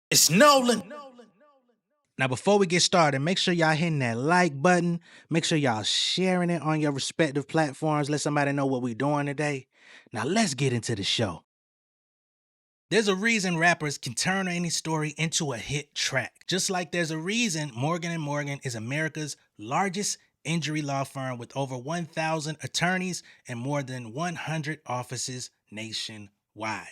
It's Nolan. Now, before we get started, make sure y'all hitting that like button. Make sure y'all sharing it on your respective platforms. Let somebody know what we're doing today. Now, let's get into the show. There's a reason rappers can turn any story into a hit track. Just like there's a reason Morgan & Morgan is America's largest injury law firm with over 1,000 attorneys and more than 100 offices nationwide.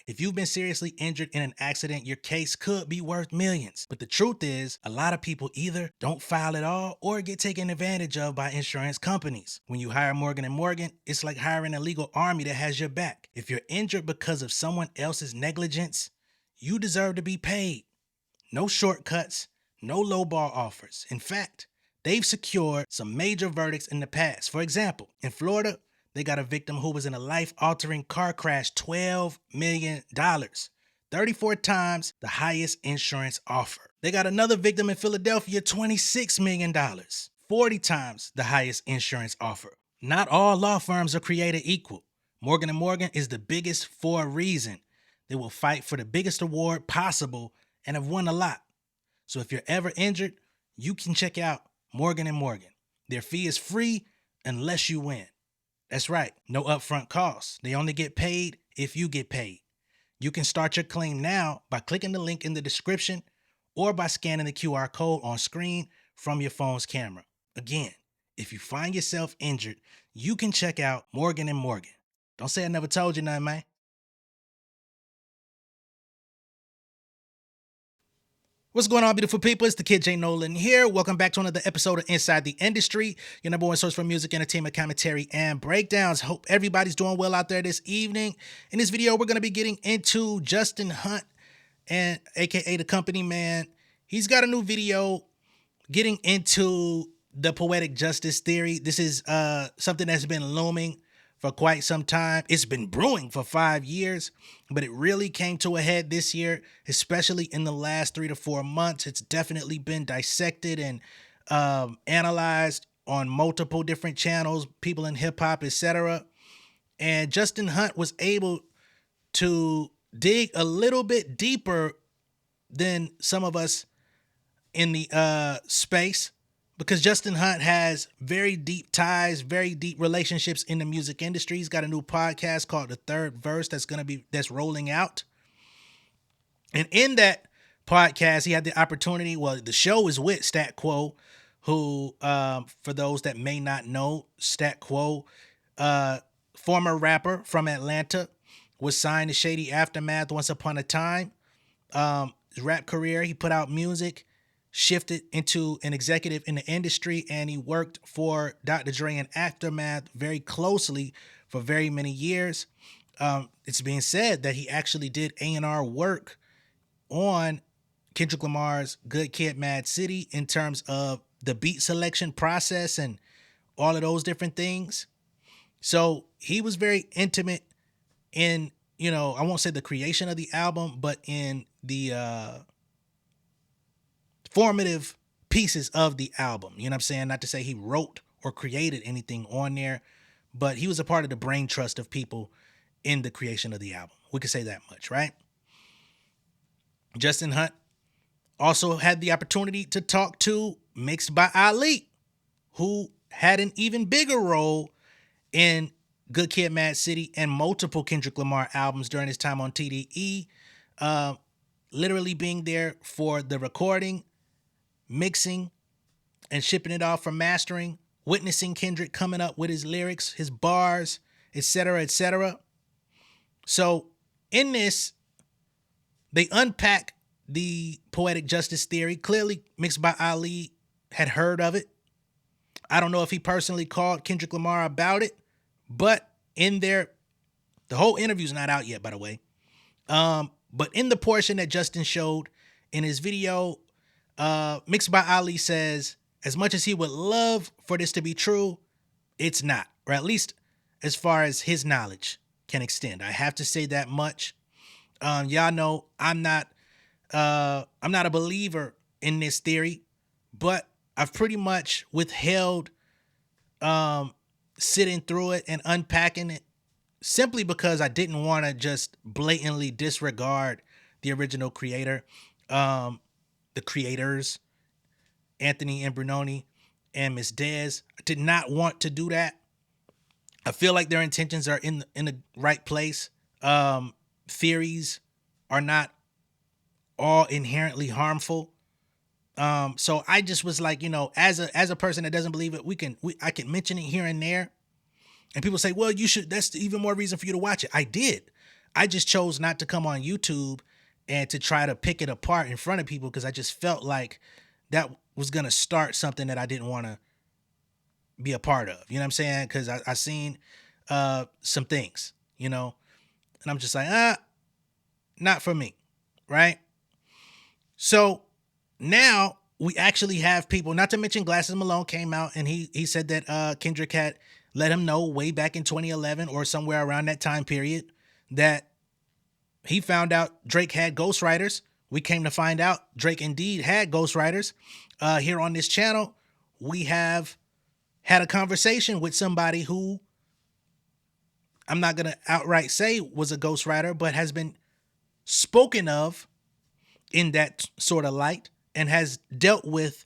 If you've been seriously injured in an accident, your case could be worth millions. But the truth is, a lot of people either don't file at all or get taken advantage of by insurance companies. When you hire Morgan & Morgan, it's like hiring a legal army that has your back. If you're injured because of someone else's negligence, you deserve to be paid. No shortcuts, no lowball offers. In fact, they've secured some major verdicts in the past. For example, in Florida, they got a victim who was in a life-altering car crash, $12 million. 34 times the highest insurance offer. They got another victim in Philadelphia, $26 million. 40 times the highest insurance offer. Not all law firms are created equal. Morgan & Morgan is the biggest for a reason. They will fight for the biggest award possible and have won a lot. So if you're ever injured, you can check out Morgan & Morgan. Their fee is free unless you win. That's right, no upfront costs. They only get paid if you get paid. You can start your claim now by clicking the link in the description or by scanning the QR code on screen from your phone's camera. Again, if you find yourself injured, you can check out Morgan & Morgan. Don't say I never told you nothing, man. What's going on, beautiful people? It's the kid J Nolan here. Welcome back to another episode of Inside the Industry, your number one source for music, entertainment, commentary, and breakdowns. Hope everybody's doing well out there this evening. In this video, we're going to be getting into Justin Hunt, and aka the company man. He's got a new video getting into the poetic justice theory. This is something that's been looming for quite some time. It's been brewing for 5 years, but it really came to a head this year, especially in the last 3 to 4 months. It's definitely been dissected and analyzed on multiple different channels, people in hip hop, etc. And Justin Hunt was able to dig a little bit deeper than some of us in the space, because Justin Hunt has very deep ties, very deep relationships in the music industry. He's got a new podcast called The Third Verse that's rolling out. And in that podcast, he had the opportunity, well, the show is with Stat Quo, who, for those that may not know, Stat Quo, former rapper from Atlanta, was signed to Shady Aftermath once upon a time. His rap career, he put out music, shifted into an executive in the industry, and he worked for Dr. Dre and Aftermath very closely for very many years. It's being said that he actually did A&R work on Kendrick Lamar's Good Kid, Mad City in terms of the beat selection process and all of those different things. So he was very intimate in, I won't say the creation of the album, but in the formative pieces of the album. You know what I'm saying? Not to say he wrote or created anything on there, but he was a part of the brain trust of people in the creation of the album. We could say that much, right? Justin Hunt also had the opportunity to talk to Mixed by Ali, who had an even bigger role in Good Kid, Mad City and multiple Kendrick Lamar albums during his time on TDE, literally being there for the recording, mixing, and shipping it off for mastering, witnessing Kendrick coming up with his lyrics, his bars, etc., etc. So in this, they unpack the poetic justice theory. Clearly, Mixed by Ali had heard of it. I don't know if he personally called Kendrick Lamar about it, but in there, the whole interview's not out yet, by the way. But in the portion that Justin showed in his video, Mixed by Ali says, as much as he would love for this to be true, it's not, or at least as far as his knowledge can extend. I have to say that much. Y'all know I'm not a believer in this theory, but I've pretty much withheld sitting through it and unpacking it simply because I didn't want to just blatantly disregard the original creator. um, the creators, Anthony and Brunoni and Miss Dez, did not want to do that. I feel like their intentions are in the right place. Theories are not all inherently harmful. So I just was like, as a person that doesn't believe it, I can mention it here and there, and people say, well, you should. That's even more reason for you to watch it. I did. I just chose not to come on YouTube and to try to pick it apart in front of people because I just felt like that was gonna start something that I didn't want to be a part of. You know what I'm saying? Because I seen some things, and I'm just like, not for me, right? So now we actually have people, not to mention Glasses Malone came out and he said that Kendrick had let him know way back in 2011 or somewhere around that time period that he found out Drake had ghostwriters. We came to find out Drake indeed had ghostwriters. Here on this channel, we have had a conversation with somebody who I'm not going to outright say was a ghostwriter, but has been spoken of in that sort of light and has dealt with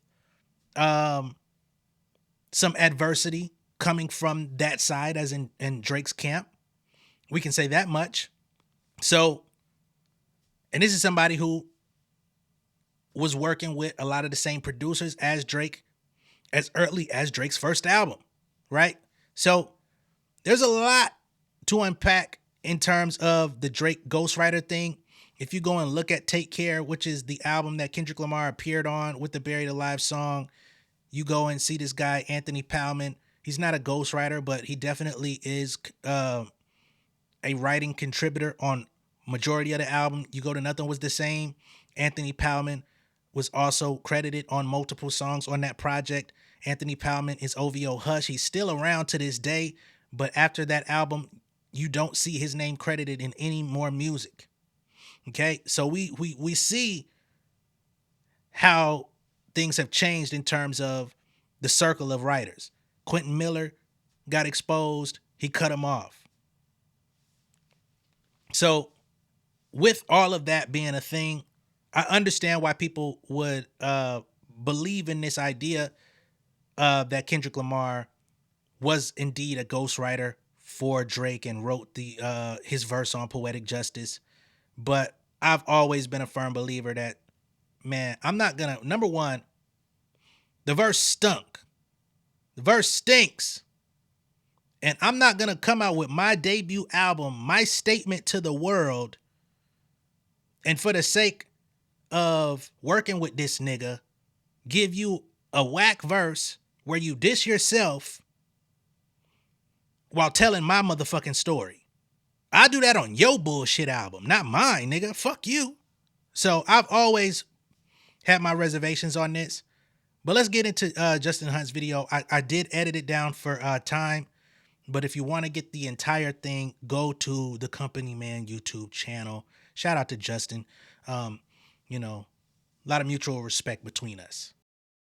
some adversity coming from that side, as in Drake's camp. We can say that much. So, and this is somebody who was working with a lot of the same producers as Drake as early as Drake's first album, right? So there's a lot to unpack in terms of the Drake ghostwriter thing. If you go and look at Take Care, which is the album that Kendrick Lamar appeared on with the Buried Alive song, you go and see this guy, Anthony Palman. He's not a ghostwriter, but he definitely is a writing contributor on majority of the album. You go to Nothing Was the Same. Anthony Palman was also credited on multiple songs on that project. Anthony Palman is OVO Hush. He's still around to this day, but after that album, you don't see his name credited in any more music. Okay, so we see how things have changed in terms of the circle of writers. Quentin Miller got exposed. He cut him off. So with all of that being a thing, I understand why people would believe in this idea that Kendrick Lamar was indeed a ghostwriter for Drake and wrote his verse on Poetic Justice. But I've always been a firm believer that, man, I'm not gonna, number one, the verse stunk. The verse stinks. And I'm not gonna come out with my debut album, my statement to the world, and for the sake of working with this nigga, give you a whack verse where you diss yourself while telling my motherfucking story. I do that on your bullshit album, not mine, nigga. Fuck you. So I've always had my reservations on this. But let's get into Justin Hunt's video. I did edit it down for time. But if you want to get the entire thing, go to the Company Man YouTube channel. Shout out to Justin. A lot of mutual respect between us.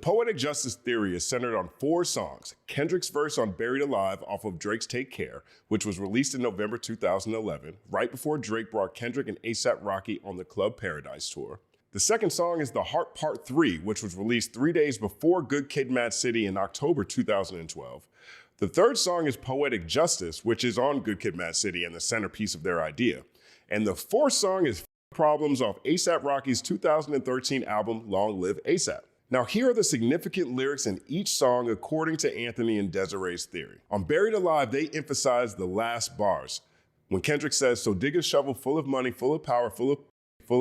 Poetic Justice Theory is centered on 4 songs. Kendrick's verse on Buried Alive off of Drake's Take Care, which was released in November 2011, right before Drake brought Kendrick and A$AP Rocky on the Club Paradise tour. The second song is The Heart Part 3, which was released 3 days before Good Kid, Mad City in October 2012. The third song is Poetic Justice, which is on Good Kid, Mad City and the centerpiece of their idea. And the fourth song is Problems off A$AP Rocky's 2013 album Long Live A$AP. Now, here are the significant lyrics in each song according to Anthony and Desiree's theory. On Buried Alive, they emphasize the last bars. When Kendrick says, so dig a shovel full of money, full of power, full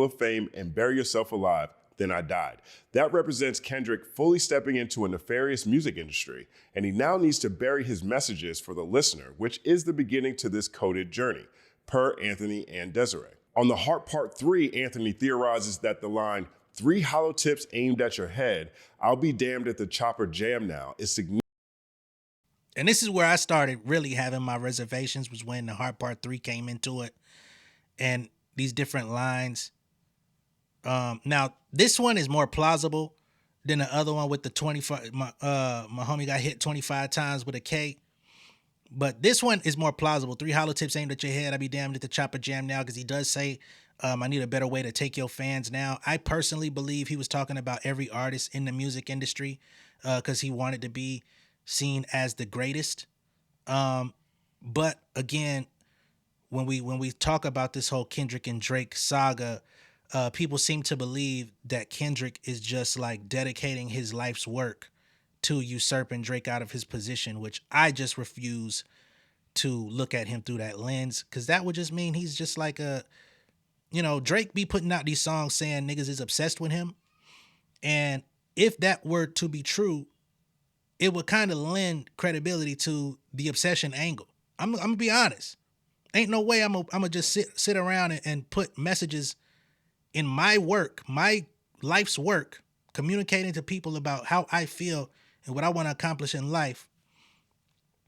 of fame, and bury yourself alive, then I died. That represents Kendrick fully stepping into a nefarious music industry, and he now needs to bury his messages for the listener, which is the beginning to this coded journey, per Anthony and Desiree. On The Heart Part 3, Anthony theorizes that the line, 3 hollow tips aimed at your head, I'll be damned if the chopper jam now, is significant. And this is where I started really having my reservations, was when The Heart Part 3 came into it. And these different lines. Now, this one is more plausible than the other one with the 25. My homie got hit 25 times with a K. But this one is more plausible. 3 hollow tips aimed at your head. I'd be damned if the chopper jam now, because he does say I need a better way to take your fans now. I personally believe he was talking about every artist in the music industry because he wanted to be seen as the greatest. But again, when we talk about this whole Kendrick and Drake saga, people seem to believe that Kendrick is just like dedicating his life's work to usurping Drake out of his position, which I just refuse to look at him through that lens, because that would just mean he's just like a, Drake be putting out these songs saying niggas is obsessed with him. And if that were to be true, it would kind of lend credibility to the obsession angle. I'm gonna be honest. Ain't no way I'm gonna just sit around and put messages in my work, my life's work, communicating to people about how I feel and what I want to accomplish in life,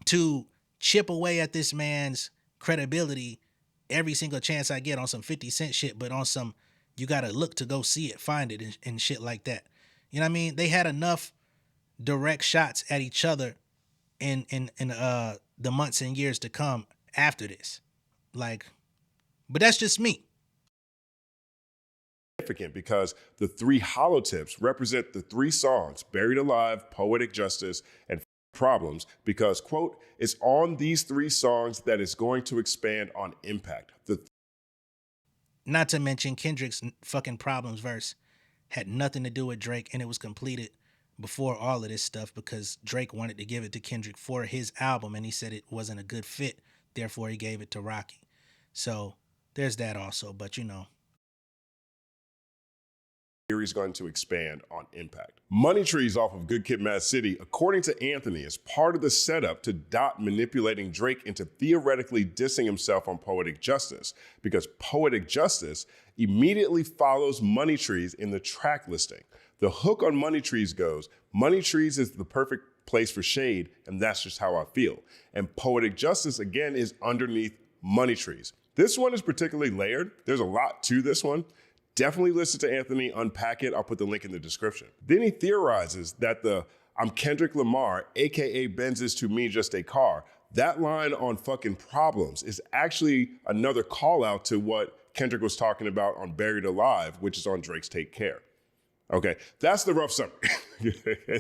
to chip away at this man's credibility every single chance I get on some 50 Cent shit, but on some, you gotta look to go see it, find it, and shit like that. You know what I mean? They had enough direct shots at each other in the months and years to come after this. Like, but that's just me. Significant because the three hollow tips represent the three songs, Buried Alive, Poetic Justice, and Problems, because, quote, it's on these three songs that it's going to expand on impact. Not to mention Kendrick's fucking Problems verse had nothing to do with Drake, and it was completed before all of this stuff because Drake wanted to give it to Kendrick for his album, and he said it wasn't a good fit, therefore he gave it to Rocky. So there's that also, but Is going to expand on impact. Money Trees off of Good Kid, Mad City, according to Anthony, is part of the setup to Dot manipulating Drake into theoretically dissing himself on Poetic Justice, because Poetic Justice immediately follows Money Trees in the track listing. The hook on Money Trees goes, Money Trees is the perfect place for shade, and that's just how I feel. And Poetic Justice, again, is underneath Money Trees. This one is particularly layered. There's a lot to this one. Definitely listen to Anthony unpack it. I'll put the link in the description. Then he theorizes that the I'm Kendrick Lamar, aka Benz is to me just a car, that line on fucking Problems is actually another call out to what Kendrick was talking about on Buried Alive, which is on Drake's Take Care. Okay, that's the rough summary.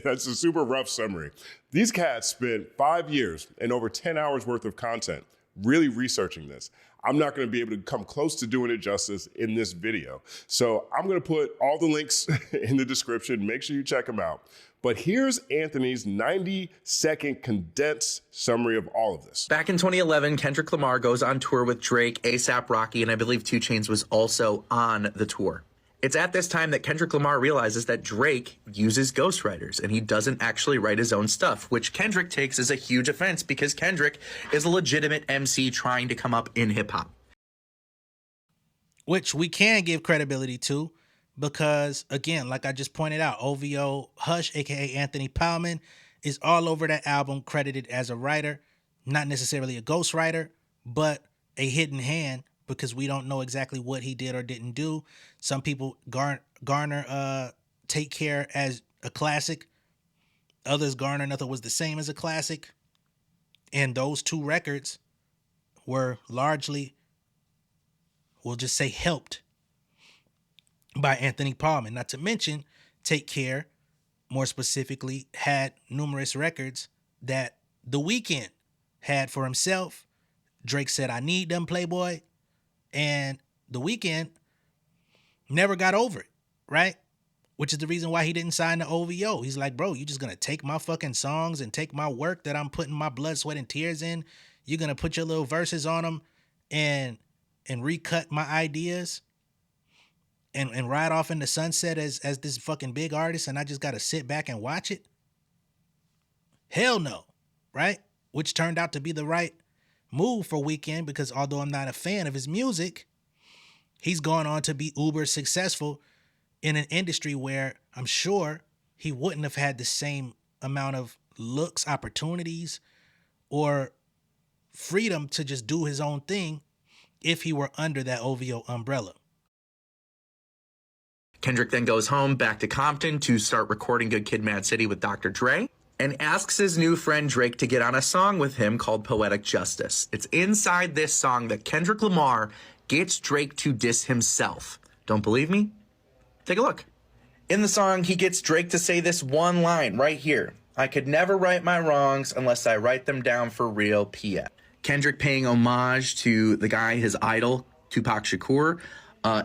That's a super rough summary. These cats spent 5 years and over 10 hours worth of content really researching this. I'm not going to be able to come close to doing it justice in this video. So I'm going to put all the links in the description. Make sure you check them out. But here's Anthony's 90-second condensed summary of all of this. Back in 2011, Kendrick Lamar goes on tour with Drake, A$AP Rocky, and I believe 2 Chainz was also on the tour. It's at this time that Kendrick Lamar realizes that Drake uses ghostwriters and he doesn't actually write his own stuff, which Kendrick takes as a huge offense because Kendrick is a legitimate MC trying to come up in hip-hop. Which we can give credibility to because, again, like I just pointed out, OVO Hush, a.k.a. Anthony Powman, is all over that album credited as a writer, not necessarily a ghostwriter, but a hidden hand, because we don't know exactly what he did or didn't do. Some people garner Take Care as a classic. Others garner Nothing Was the Same as a classic. And those 2 records were largely, we'll just say, helped by Anthony Powman. Not to mention, Take Care, more specifically, had numerous records that The Weeknd had for himself. Drake said, I need them, Playboy. And The Weeknd never got over it, right? Which is the reason why he didn't sign to OVO. He's like, bro, you just gonna take my fucking songs and take my work that I'm putting my blood, sweat, and tears in. You're gonna put your little verses on them and recut my ideas and ride off in the sunset as this fucking big artist, and I just gotta sit back and watch it? Hell no, right? Which turned out to be the right move for Weeknd, because although I'm not a fan of his music, he's gone on to be uber successful in an industry where I'm sure he wouldn't have had the same amount of looks, opportunities, or freedom to just do his own thing if he were under that OVO umbrella. Kendrick then goes home back to Compton to start recording Good Kid, Mad City with Dr. Dre, and asks his new friend Drake to get on a song with him called Poetic Justice. It's inside this song that Kendrick Lamar gets Drake to diss himself. Don't believe me? Take a look. In the song, he gets Drake to say this one line right here. I could never right my wrongs unless I write them down for real, P.S. Kendrick paying homage to the guy, his idol, Tupac Shakur,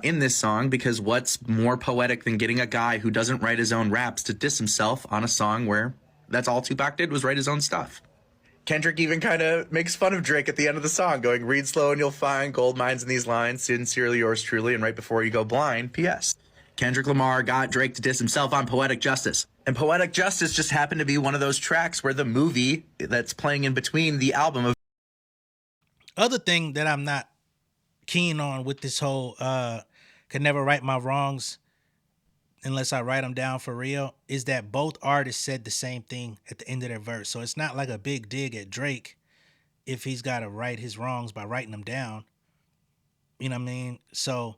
in this song, because what's more poetic than getting a guy who doesn't write his own raps to diss himself on a song where that's all Tupac did was write his own stuff. Kendrick even kind of makes fun of Drake at the end of the song, going, read slow and you'll find gold mines in these lines, sincerely yours truly, and right before you go blind, P.S. Kendrick Lamar got Drake to diss himself on Poetic Justice. And Poetic Justice just happened to be one of those tracks where the movie that's playing in between the album of... Other thing that I'm not keen on with this whole could never right my wrongs unless I write them down for real is that both artists said the same thing at the end of their verse. So it's not like a big dig at Drake if he's got to right his wrongs by writing them down. You know what I mean? So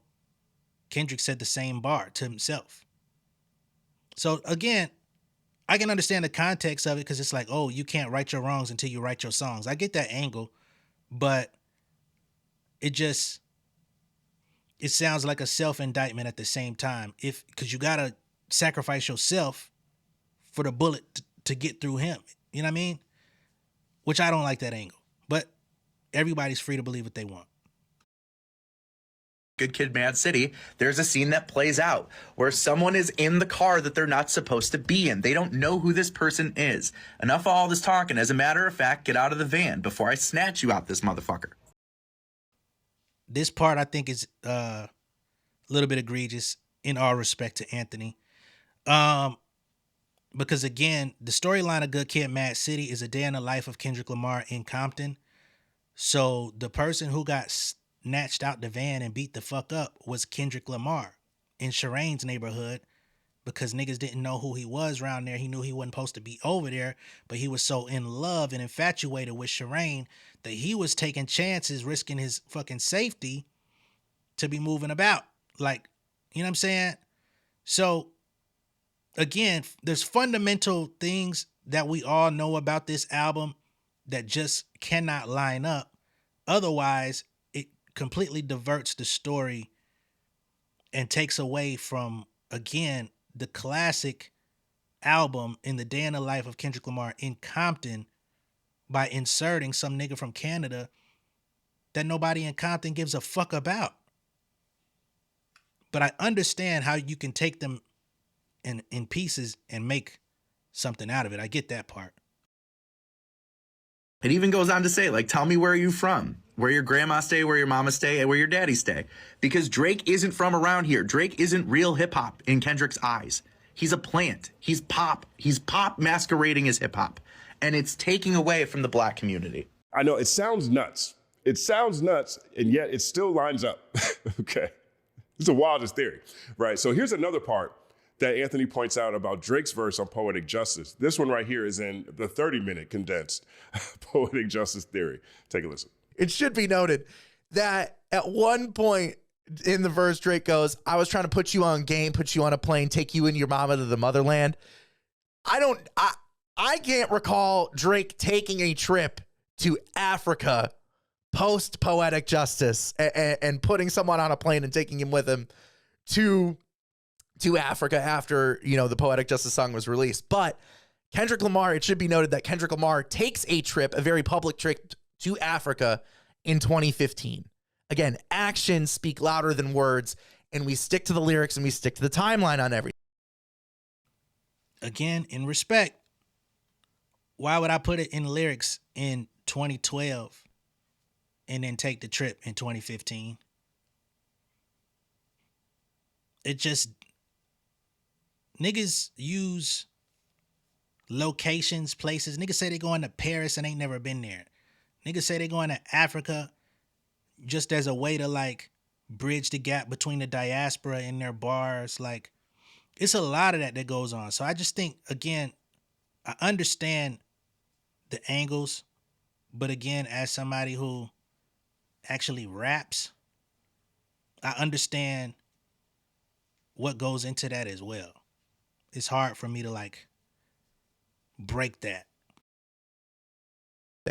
Kendrick said the same bar to himself. So again, I can understand the context of it because it's like, oh, you can't right your wrongs until you write your songs. I get that angle, but it sounds like a self-indictment at the same time. Because you gotta sacrifice yourself for the bullet to get through him. You know what I mean? Which I don't like that angle. But everybody's free to believe what they want. Good Kid, Mad City, there's a scene that plays out where someone is in the car that they're not supposed to be in. They don't know who this person is. Enough of all this talking. As a matter of fact, get out of the van before I snatch you out this motherfucker. This part I think is a little bit egregious in all respect to Anthony. Because again, the storyline of Good Kid, Mad City is a day in the life of Kendrick Lamar in Compton. So the person who got snatched out the van and beat the fuck up was Kendrick Lamar in Shireen's neighborhood because niggas didn't know who he was around there. He knew he wasn't supposed to be over there, but he was so in love and infatuated with Shireen that he was taking chances, risking his fucking safety to be moving about. Like, you know what I'm saying? So again, there's fundamental things that we all know about this album that just cannot line up. Otherwise, it completely diverts the story and takes away from, again, the classic album in the day in the life of Kendrick Lamar in Compton by inserting some nigga from Canada that nobody in Compton gives a fuck about. But I understand how you can take them in pieces and make something out of it. I get that part. It even goes on to say, like, tell me where are you from? Where your grandma stay, where your mama stay, and where your daddy stay. Because Drake isn't from around here. Drake isn't real hip hop in Kendrick's eyes. He's a plant. He's pop. He's pop masquerading as hip hop. And it's taking away from the black community. I know it sounds nuts. It sounds nuts, and yet it still lines up. Okay. It's the wildest theory, right? So here's another part that Anthony points out about Drake's verse on Poetic Justice. This one right here is in the 30-minute condensed Poetic Justice theory. Take a listen. It should be noted that at one point in the verse, Drake goes, I was trying to put you on game, put you on a plane, take you and your mama to the motherland. I can't recall Drake taking a trip to Africa post Poetic Justice and putting someone on a plane and taking him with him to Africa after, you know, the Poetic Justice song was released. But Kendrick Lamar, it should be noted that Kendrick Lamar takes a trip, a very public trip to Africa in 2015. Again, actions speak louder than words, and we stick to the lyrics and we stick to the timeline on everything. Again, in respect, why would I put it in lyrics in 2012 and then take the trip in 2015? It just, niggas use locations, places. Niggas say they going to Paris and ain't never been there. Niggas say they going to Africa just as a way to like bridge the gap between the diaspora and their bars. Like, it's a lot of that goes on. So I just think, again, I understand the angles, but again, as somebody who actually raps, I understand what goes into that as well. It's hard for me to like break that.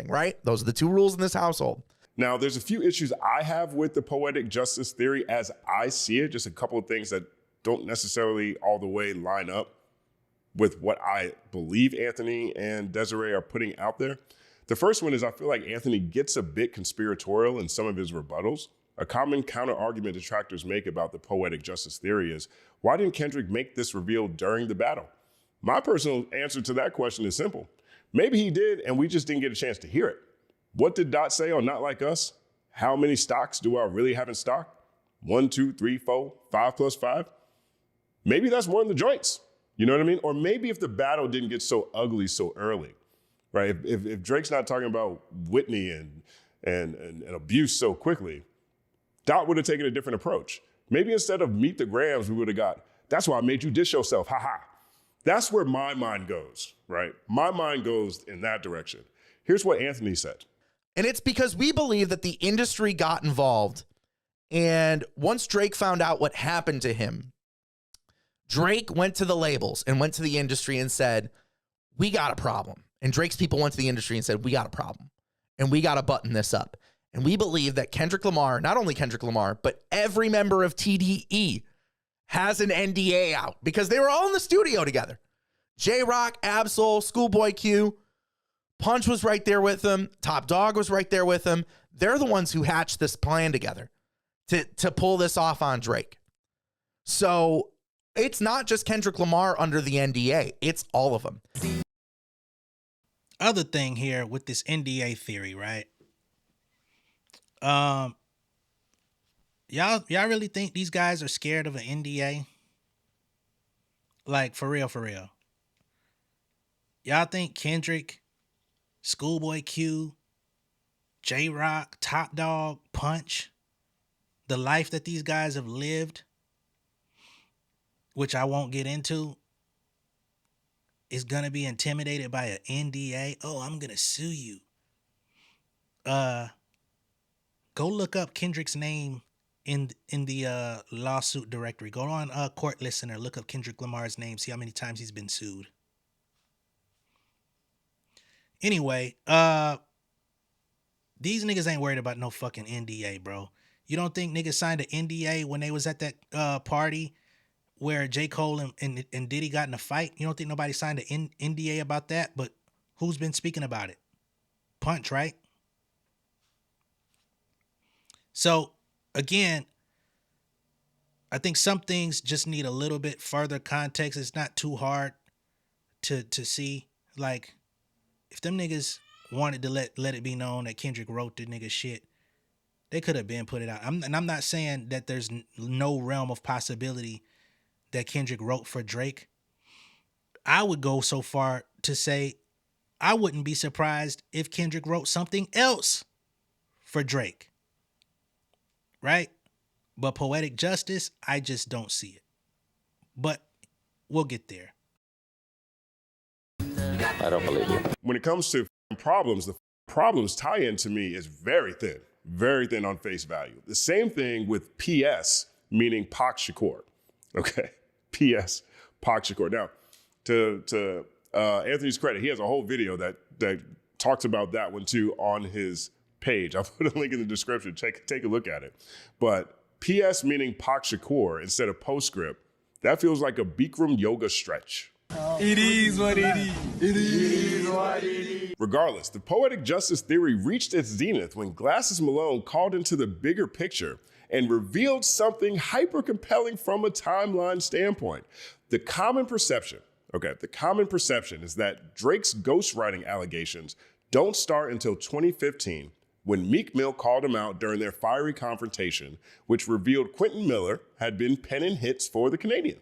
Right? Those are the two rules in this household. Now, there's a few issues I have with the poetic justice theory as I see it, just a couple of things that don't necessarily all the way line up with what I believe Anthony and Desiree are putting out there. The first one is I feel like Anthony gets a bit conspiratorial in some of his rebuttals. A common counter-argument detractors make about the poetic justice theory is, why didn't Kendrick make this reveal during the battle? My personal answer to that question is simple. Maybe he did, and we just didn't get a chance to hear it. What did Dot say on Not Like Us? How many stocks do I really have in stock? 1, 2, 3, 4, 5 plus 5? Maybe that's more in the joints. You know what I mean? Or maybe if the battle didn't get so ugly so early, right? If Drake's not talking about Whitney and abuse so quickly, Dot would have taken a different approach. Maybe instead of meet the grams, we would have got, that's why I made you dish yourself, haha. That's where my mind goes, right? My mind goes in that direction. Here's what Anthony said. And it's because we believe that the industry got involved. And once Drake found out what happened to him, Drake went to the labels and went to the industry and said, we got a problem. And Drake's people went to the industry and said, we got a problem. And we got to button this up. And we believe that Kendrick Lamar, not only Kendrick Lamar, but every member of TDE has an NDA out because they were all in the studio together. J-Rock, Absol, Schoolboy Q, Punch was right there with them. Top Dog was right there with them. They're the ones who hatched this plan together to pull this off on Drake. So it's not just Kendrick Lamar under the NDA. It's all of them. Other thing here with this NDA theory, right? Y'all really think these guys are scared of an NDA? Like, for real, for real. Y'all think Kendrick, Schoolboy Q, J-Rock, Top Dog, Punch, the life that these guys have lived, which I won't get into, is going to be intimidated by an NDA? Oh, I'm going to sue you. Go look up Kendrick's name in the lawsuit directory. Go on Court Listener, look up Kendrick Lamar's name, see how many times he's been sued. Anyway, these niggas ain't worried about no fucking NDA, bro. You don't think niggas signed an NDA when they was at that party where J. Cole and Diddy got in a fight? You don't think nobody signed an NDA about that? But who's been speaking about it? Punch, right? So, again, I think some things just need a little bit further context. It's not too hard to see. Like, if them niggas wanted to let it be known that Kendrick wrote the nigga shit, they could have been put it out. I'm not saying that there's no realm of possibility that Kendrick wrote for Drake. I would go so far to say I wouldn't be surprised if Kendrick wrote something else for Drake. Right? But poetic justice, I just don't see it. But we'll get there. I don't believe you. When it comes to problems, the problems tie-in to me is very thin on face value. The same thing with PS, meaning Pac Shakur. Okay, PS, Pac Shakur. Now, to Anthony's credit, he has a whole video that talks about that one too on his page. I'll put a link in the description. Take a look at it. But PS meaning Pac Shakur instead of postscript, that feels like a Bikram yoga stretch. It is what it is. It is what it is. Regardless, the poetic justice theory reached its zenith when Glasses Malone called into the bigger picture and revealed something hyper compelling from a timeline standpoint. The common perception is that Drake's ghostwriting allegations don't start until 2015 when Meek Mill called him out during their fiery confrontation, which revealed Quentin Miller had been penning hits for the Canadian.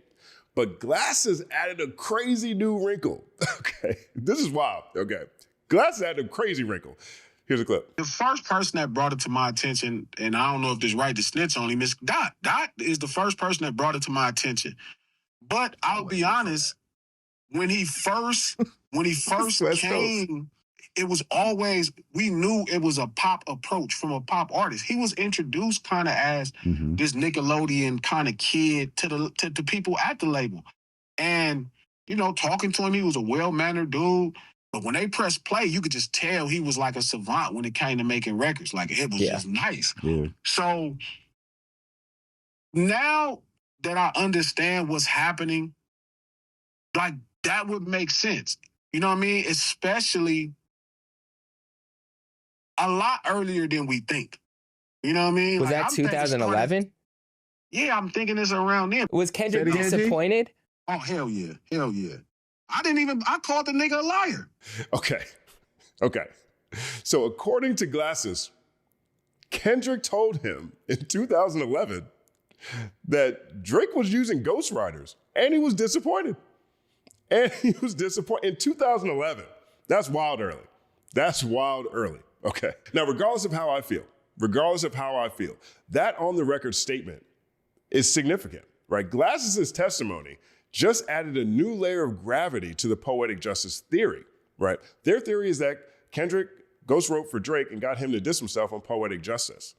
But Glasses added a crazy new wrinkle. Okay, this is wild. Okay, Glasses added a crazy wrinkle. Here's a clip. The first person that brought it to my attention, and I don't know if this right to snitch on him, is Dot. Dot is the first person that brought it to my attention. But I'll be honest, when he first came, it was always, we knew it was a pop approach from a pop artist. He was introduced kind of as this Nickelodeon kind of kid to the people at the label. And, you know, talking to him, he was a well-mannered dude. But when they pressed play, you could just tell he was like a savant when it came to making records. Like, it was just nice. Yeah. So now that I understand what's happening, like, that would make sense. You know what I mean? Especially a lot earlier than we think. You know what I mean? Was Like, that I'm thinking 2011? Yeah, I'm thinking it's around then. Was Kendrick Say it again, G? disappointed? Oh, hell yeah. Hell yeah. I called the nigga a liar. Okay. So according to Glasses, Kendrick told him in 2011 that Drake was using ghostwriters, and he was disappointed. In 2011. That's wild early. Okay. Now, regardless of how I feel, that on the record statement is significant, right? Glasses' testimony just added a new layer of gravity to the poetic justice theory, right? Their theory is that Kendrick ghost wrote for Drake and got him to diss himself on poetic justice.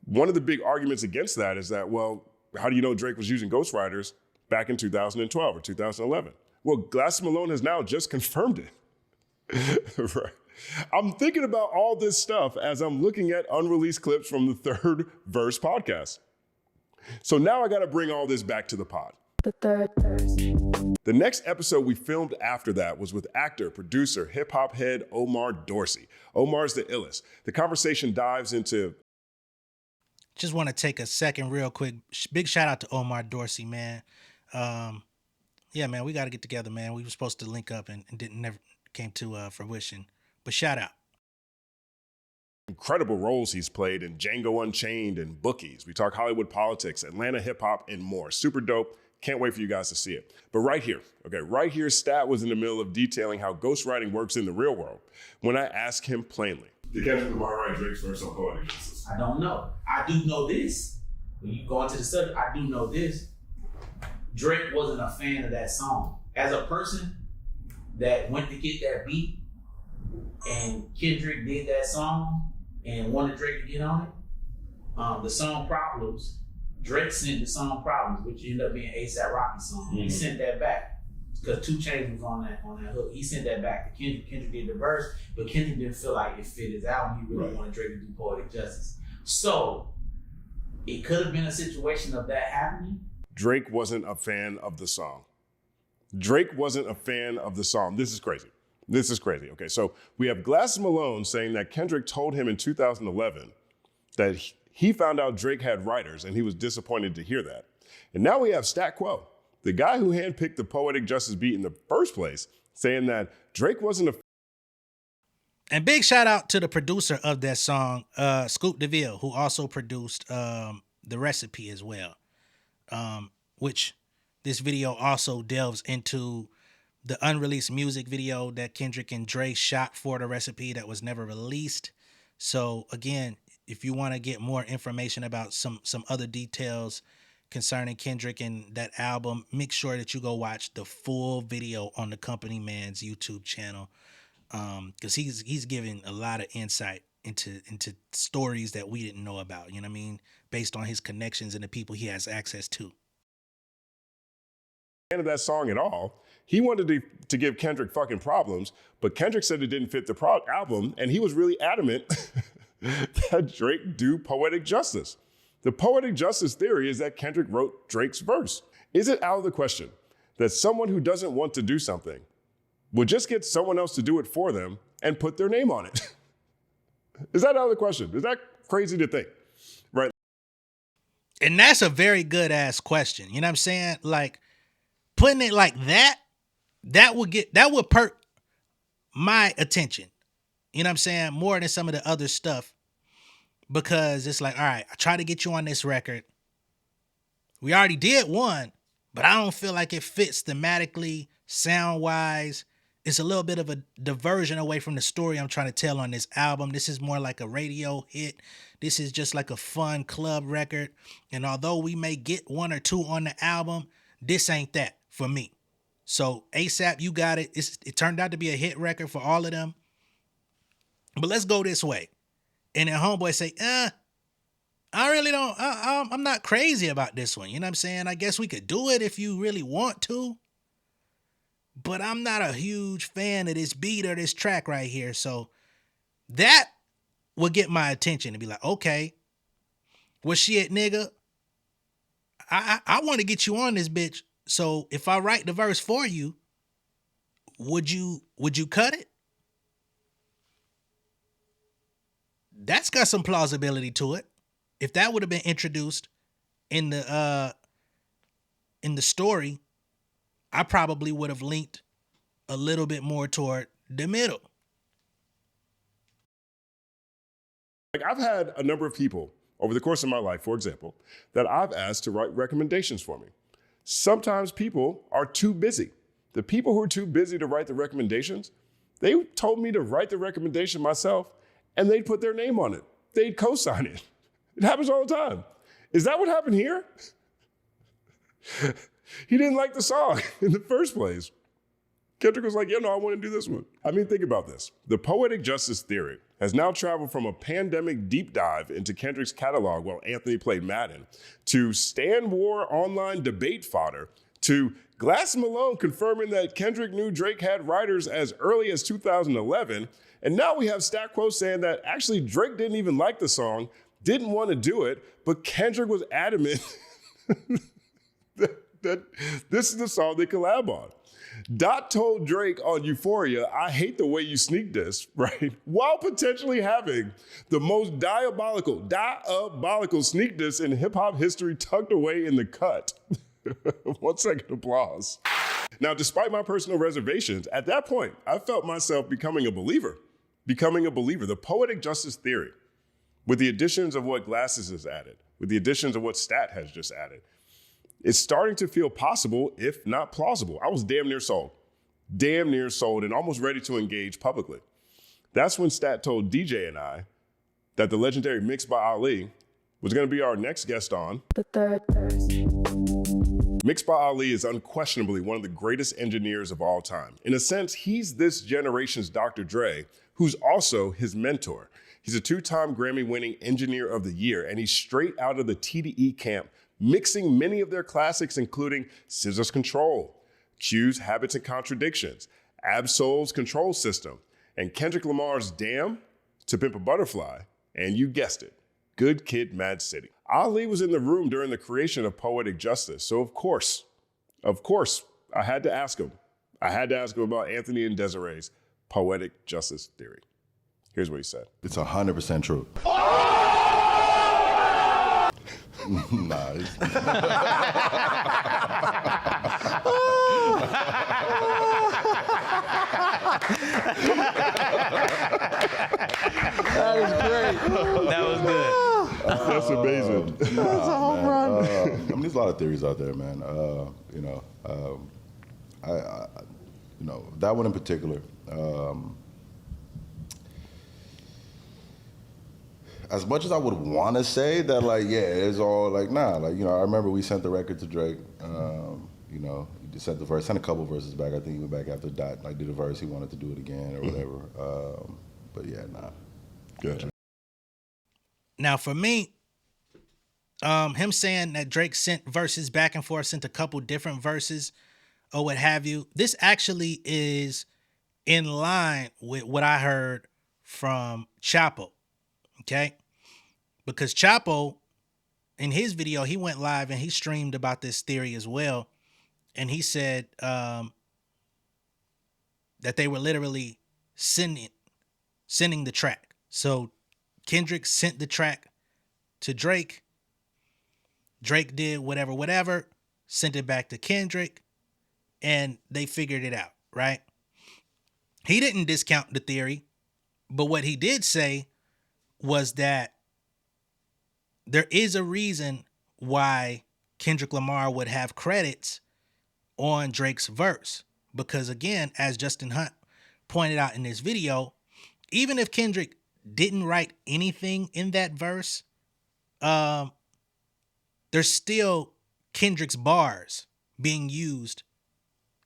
One of the big arguments against that is that, well, how do you know Drake was using ghostwriters back in 2012 or 2011? Well, Glasses Malone has now just confirmed it. Right. I'm thinking about all this stuff as I'm looking at unreleased clips from the Third Verse podcast. So now I got to bring all this back to the pod. The Third Verse. The next episode we filmed after that was with actor, producer, hip-hop head Omar Dorsey. Omar's the illest. The conversation dives into... Just want to take a second real quick. Big shout out to Omar Dorsey, man. Yeah, man, we got to get together, man. We were supposed to link up and never came to fruition. But shout out. Incredible roles he's played in Django Unchained and Bookies. We talk Hollywood politics, Atlanta hip-hop, and more. Super dope. Can't wait for you guys to see it. But right here, Stat was in the middle of detailing how ghostwriting works in the real world when I asked him plainly. Did Kendrick Lamar write Drake's verse on Poetic Justice? I don't know. I do know this. When you go into the subject, I do know this. Drake wasn't a fan of that song. As a person that went to get that beat and Kendrick did that song and wanted Drake to get on it, the song Problems, Drake sent the song Problems, which ended up being A$AP Rocky's song. Mm-hmm. He sent that back because 2 Chainz was on that hook. He sent that back to Kendrick. Kendrick did the verse, but Kendrick didn't feel like it fit his album. He really wanted Drake to do Poetic Justice. So it could have been a situation of that happening. Drake wasn't a fan of the song. This is crazy. Okay, so we have Glasses Malone saying that Kendrick told him in 2011 that he found out Drake had writers and he was disappointed to hear that. And now we have Stat Quo, the guy who handpicked the Poetic Justice beat in the first place, saying that Drake wasn't a... And big shout out to the producer of that song, Scoop DeVille, who also produced The Recipe as well, which this video also delves into the unreleased music video that Kendrick and Dre shot for The Recipe that was never released. So again, if you want to get more information about some other details concerning Kendrick and that album, make sure that you go watch the full video on the Company Man's YouTube channel, because he's giving a lot of insight into stories that we didn't know about, you know what I mean, based on his connections and the people he has access to. Of that song at all. He wanted to give Kendrick fucking Problems, but Kendrick said it didn't fit the album, and he was really adamant that Drake do Poetic Justice. The Poetic Justice theory is that Kendrick wrote Drake's verse. Is it out of the question that someone who doesn't want to do something would just get someone else to do it for them and put their name on it? Is that out of the question? Is that crazy to think? Right. And that's a very good ass question. You know what I'm saying? Like, putting it like that would perk my attention. You know what I'm saying? More than some of the other stuff. Because it's like, all right, I try to get you on this record. We already did one, but I don't feel like it fits thematically, sound-wise. It's a little bit of a diversion away from the story I'm trying to tell on this album. This is more like a radio hit. This is just like a fun club record. And although we may get 1 or 2 on the album, this ain't that for me. So A$AP, you got it. It turned out to be a hit record for all of them. But let's go this way. And then homeboy say, I really don't, I'm not crazy about this one. You know what I'm saying? I guess we could do it if you really want to. but I'm not a huge fan of this beat or this track right here. So that would get my attention and be like, okay, well, shit, nigga, I want to get you on this bitch. So if I write the verse for you, would you cut it? That's got some plausibility to it. If that would have been introduced in the story, I probably would have linked a little bit more toward the middle. Like, I've had a number of people over the course of my life, for example, that I've asked to write recommendations for me. Sometimes people are too busy. The people who are too busy to write the recommendations, they told me to write the recommendation myself, and they'd put their name on it. They'd co-sign it. It happens all the time. Is that what happened here? He didn't like the song in the first place. Kendrick was like, yeah, no, I want to do this one. I mean, think about this. The poetic justice theory has now traveled from a pandemic deep dive into Kendrick's catalog while Anthony played Madden, to Stan War online debate fodder, to Glass Malone confirming that Kendrick knew Drake had writers as early as 2011, and now we have Stat Quo saying that actually Drake didn't even like the song, didn't want to do it, but Kendrick was adamant that this is the song they collab on. Dot told Drake on Euphoria, I hate the way you sneak this, right? While potentially having the most diabolical sneak diss in hip hop history tucked away in the cut. 1 second applause. Now, despite my personal reservations, at that point, I felt myself becoming a believer. The poetic justice theory, with the additions of what Glasses has added, with the additions of what Stat has just added, it's starting to feel possible, if not plausible. I was damn near sold, and almost ready to engage publicly. That's when Stat told DJ and I that the legendary Mixed by Ali was going to be our next guest on The Third Verse. Mixed by Ali is unquestionably one of the greatest engineers of all time. In a sense, he's this generation's Dr. Dre, who's also his mentor. He's a 2-time Grammy-winning Engineer of the Year, and he's straight out of the TDE camp, mixing many of their classics, including SZA's Control, Q's Habits and Contradictions, Ab-Soul's Control System, and Kendrick Lamar's Damn, To Pimp a Butterfly, and you guessed it, Good Kid, Mad City. Ali was in the room during the creation of Poetic Justice, so of course, I had to ask him. About Anthony and Desiree's Poetic Justice theory. Here's what he said. It's 100% true. Nah. That was great. That was good. That's amazing. That's a home run. I mean, there's a lot of theories out there, man. That one in particular. As much as I would want to say that, like, yeah, it's all like, nah, like, I remember we sent the record to Drake. He sent the verse, sent a couple verses back. I think he went back after Dot, like, did a verse. He wanted to do it again or whatever. But yeah, nah. Gotcha. Now, for me, him saying that Drake sent verses back and forth, sent a couple different verses or what have you, this actually is in line with what I heard from Chapo, okay? Because Chapo, in his video, he went live and he streamed about this theory as well. And he said that they were literally sending the track. So Kendrick sent the track to Drake. Drake did whatever, sent it back to Kendrick, and they figured it out, right? He didn't discount the theory, but what he did say was that there is a reason why Kendrick Lamar would have credits on Drake's verse. Because again, as Justin Hunt pointed out in this video, even if Kendrick didn't write anything in that verse, there's still Kendrick's bars being used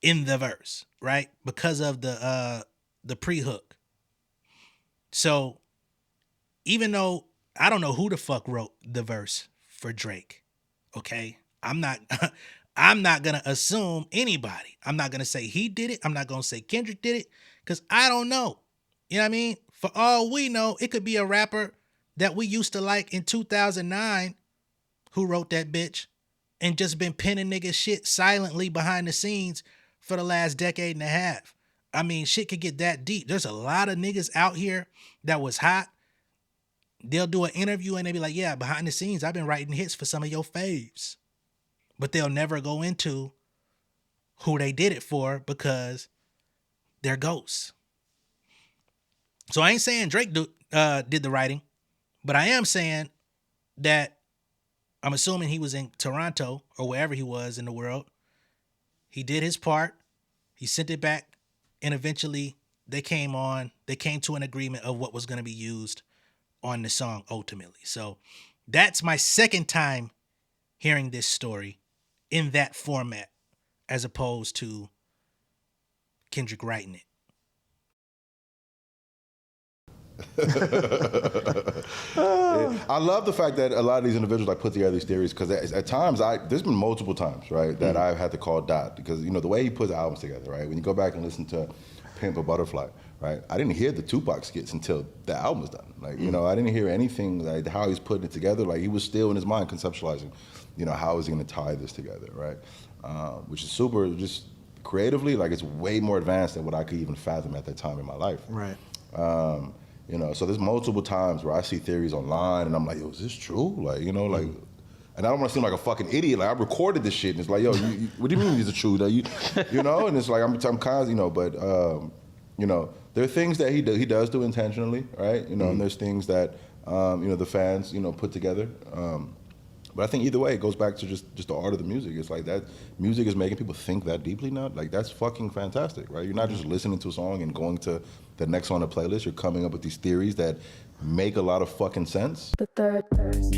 in the verse, right? Because of the pre-hook. So even though I don't know who the fuck wrote the verse for Drake, okay? I'm not I'm not going to assume anybody. I'm not going to say he did it. I'm not going to say Kendrick did it because I don't know. You know what I mean? For all we know, it could be a rapper that we used to like in 2009 who wrote that bitch and just been penning niggas shit silently behind the scenes for the last decade and a half. I mean, shit could get that deep. There's a lot of niggas out here that was hot. They'll do an interview and they be like, yeah, behind the scenes, I've been writing hits for some of your faves. But they'll never go into who they did it for because they're ghosts. So I ain't saying Drake did the writing, but I am saying that I'm assuming he was in Toronto or wherever he was in the world. He did his part. He sent it back. And eventually they came to an agreement of what was going to be used on the song ultimately. So that's my second time hearing this story in that format as opposed to Kendrick writing it. I love the fact that a lot of these individuals like put together these theories because at times there's been multiple times, right, that I've had to call Dot because the way he puts albums together, right? When you go back and listen to Pimp a Butterfly, right? I didn't hear the Tupac skits until the album was done. Like, I didn't hear anything like how he's putting it together. Like he was still in his mind conceptualizing, how is he going to tie this together, right? Which is super, just creatively, like it's way more advanced than what I could even fathom at that time in my life. Right. So there's multiple times where I see theories online and I'm like, yo, is this true? Like, like, and I don't want to seem like a fucking idiot. Like I recorded this shit and it's like, yo, what do you mean these are true? Like, and it's like, I'm kind of, but, there are things that he does do intentionally, right? And there's things that, the fans, put together. But I think either way, it goes back to just the art of the music. It's like that music is making people think that deeply now. Like that's fucking fantastic, right? You're not just listening to a song and going to the next on the playlist. You're coming up with these theories that make a lot of fucking sense. The third verse.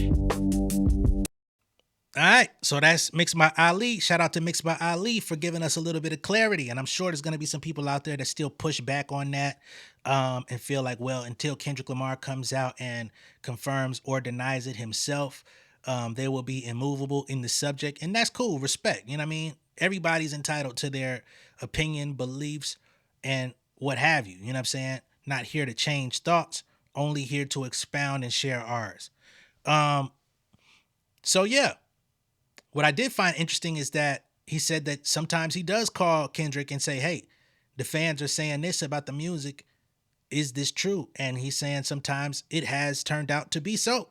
All right, so that's Mixed by Ali. Shout out to Mixed by Ali for giving us a little bit of clarity. And I'm sure there's going to be some people out there that still push back on that and feel like, well, until Kendrick Lamar comes out and confirms or denies it himself, they will be immovable in the subject. And that's cool, respect. You know what I mean? Everybody's entitled to their opinion, beliefs, and what have you. You know what I'm saying? Not here to change thoughts, only here to expound and share ours. So yeah. What I did find interesting is that he said that sometimes he does call Kendrick and say, hey, the fans are saying this about the music. Is this true? And he's saying sometimes it has turned out to be so.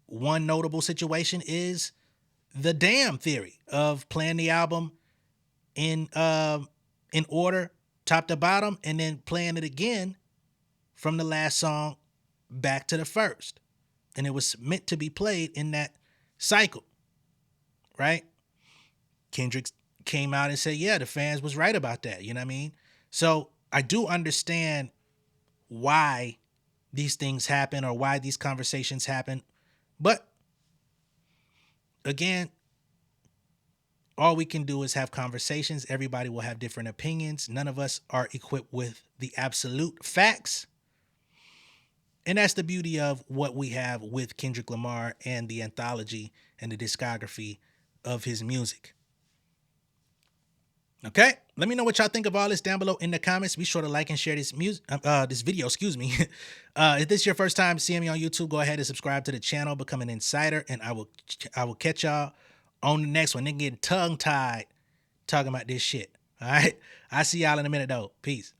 One notable situation is the Damn theory of playing the album in order, top to bottom, and then playing it again from the last song back to the first. And it was meant to be played in that cycle, right? Kendrick came out and said, yeah, the fans was right about that. You know what I mean? So I do understand why these things happen or why these conversations happen. But again, all we can do is have conversations. Everybody will have different opinions. None of us are equipped with the absolute facts. And that's the beauty of what we have with Kendrick Lamar and the anthology and the discography of his music. Okay, let me know what y'all think of all this down below in the comments. Be sure to like and share this video. If this is your first time seeing me on YouTube, go ahead and subscribe to the channel, become an insider, and I will catch y'all on the next one. Then getting tongue-tied talking about this shit. All right, I'll see y'all in a minute though. Peace.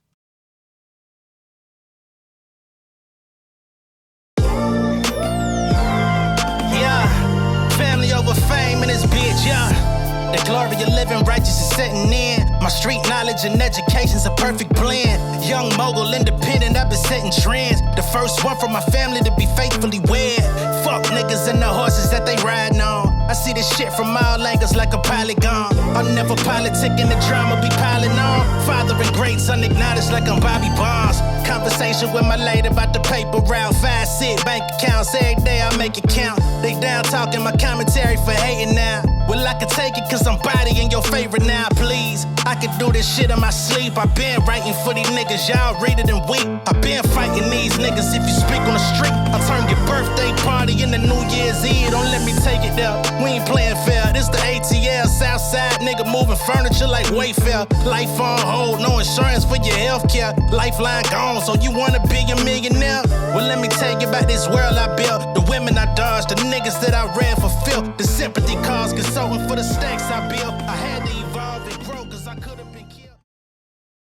Family over fame in this bitch, yeah. The glory of living righteous is setting in. My street knowledge and education's a perfect blend. Young mogul, independent, I've been setting trends. The first one from my family to be faithfully wed. Fuck niggas and the horses that they riding on. I see this shit from all angles like a polygon. I'm never politicking, the drama be piling on. Father and greats unacknowledged like I'm Bobby Bonds. Conversation with my lady about the paper route. 5 sit bank accounts every day I make it count. They down talking my commentary for hating now. Well, I can take it cause I'm bodying your favorite now, please. I can do this shit in my sleep. I been writing for these niggas, y'all read it and weep. I been fighting these niggas if you speak on the street. I'll turn your birthday party into New Year's Eve. Don't let me take it there. We ain't playing fair. This the ATL, Southside nigga moving furniture like Wayfair. Life on hold, no insurance for your healthcare. Lifeline gone, so you wanna be a millionaire? Well, let me tell you about this world I built. The women I dodged, the niggas that I ran for filth. The sympathy cause consulting for the stacks I built. I had to